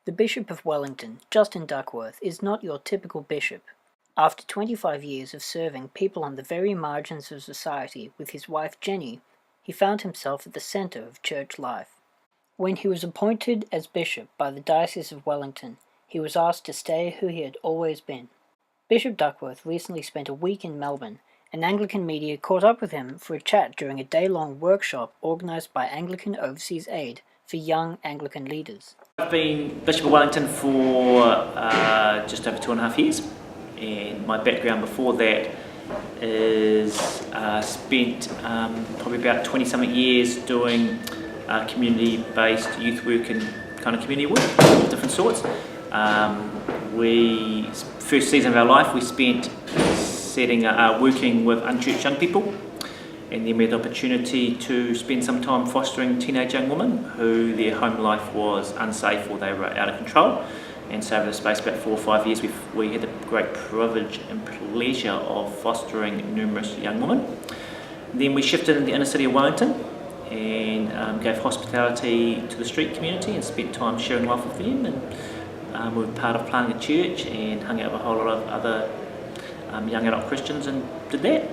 The Bishop of Wellington, Justin Duckworth, is not your typical bishop. After 25 years of serving people on the very margins of society with his wife Jenny, he found himself at the centre of church life. When he was appointed as bishop by the Diocese of Wellington, he was asked to stay who he had always been. Bishop Duckworth recently spent a week in Melbourne, and Anglican Media caught up with him for a chat during a day-long workshop organised by Anglican Overseas Aid for young Anglican leaders. I've been Bishop of Wellington for just over 2.5 years, and my background before that is spent probably about 20-something years doing community-based youth work and kind of community work of different sorts. First season of our life we spent working with unchurched young people, and then we had the opportunity to spend some time fostering teenage young women who their home life was unsafe or they were out of control. And so over the space of about 4 or 5 years we had the great privilege and pleasure of fostering numerous young women. Then we shifted into the inner city of Wellington and gave hospitality to the street community and spent time sharing life with them, and we were part of planting a church and hung out with a whole lot of other young adult Christians and did that.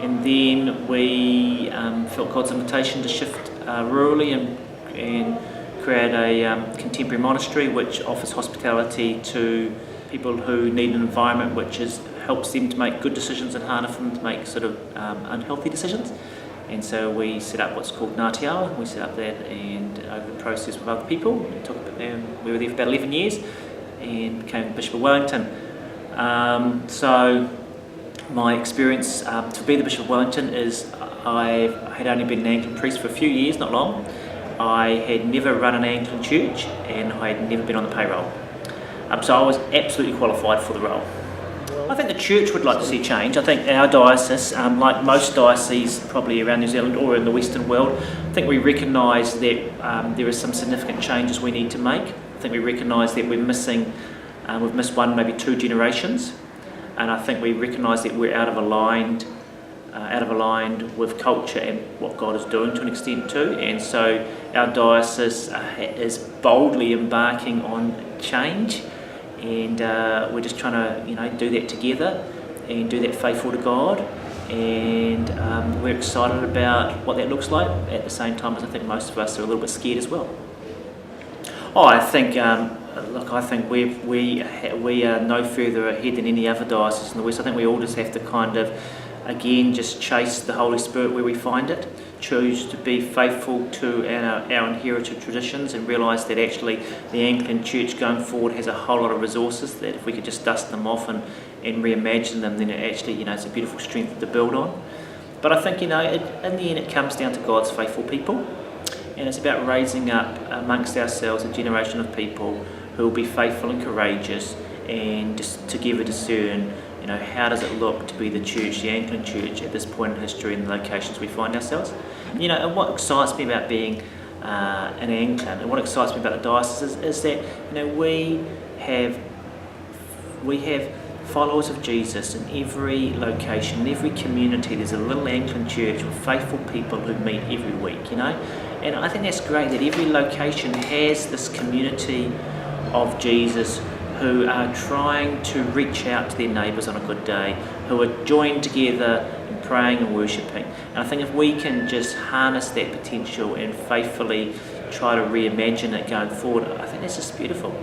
And then we felt God's invitation to shift rurally and create a contemporary monastery which offers hospitality to people who need an environment which helps them to make good decisions and harder for them to make sort of unhealthy decisions. And so we set up what's called Ngāti Awa. We set up that, and over the process with other people, we were there for about 11 years and became Bishop of Wellington. So my experience to be the Bishop of Wellington is I had only been an Anglican priest for a few years, not long. I had never run an Anglican church and I had never been on the payroll. So I was absolutely qualified for the role. I think the church would like to see change. I think our diocese, like most dioceses probably around New Zealand or in the Western world, I think we recognise that there are some significant changes we need to make. I think we recognise that we've missed one, maybe 2 generations. And I think we recognise that we're out of aligned with culture and what God is doing to an extent too. And so our diocese is boldly embarking on change, and we're just trying to do that together and do that faithful to God. And we're excited about what that looks like. At the same time, as I think most of us are a little bit scared as well. I think we are no further ahead than any other diocese in the West. I think we all just have to kind of, again, just chase the Holy Spirit where we find it, choose to be faithful to our inherited traditions, and realise that actually the Anglican Church going forward has a whole lot of resources that if we could just dust them off and reimagine them, then it actually, it's a beautiful strength to build on. But I think, in the end it comes down to God's faithful people. And it's about raising up amongst ourselves a generation of people who will be faithful and courageous and just together discern, how does it look to be the church, the Anglican Church, at this point in history and the locations we find ourselves. And what excites me about being an Anglican, and what excites me about the diocese is that we have followers of Jesus in every location, in every community. There's a little Anglican church with faithful people who meet every week, And I think that's great that every location has this community of Jesus who are trying to reach out to their neighbours on a good day, who are joined together in praying and worshipping. And I think if we can just harness that potential and faithfully try to reimagine it going forward, I think that's just beautiful.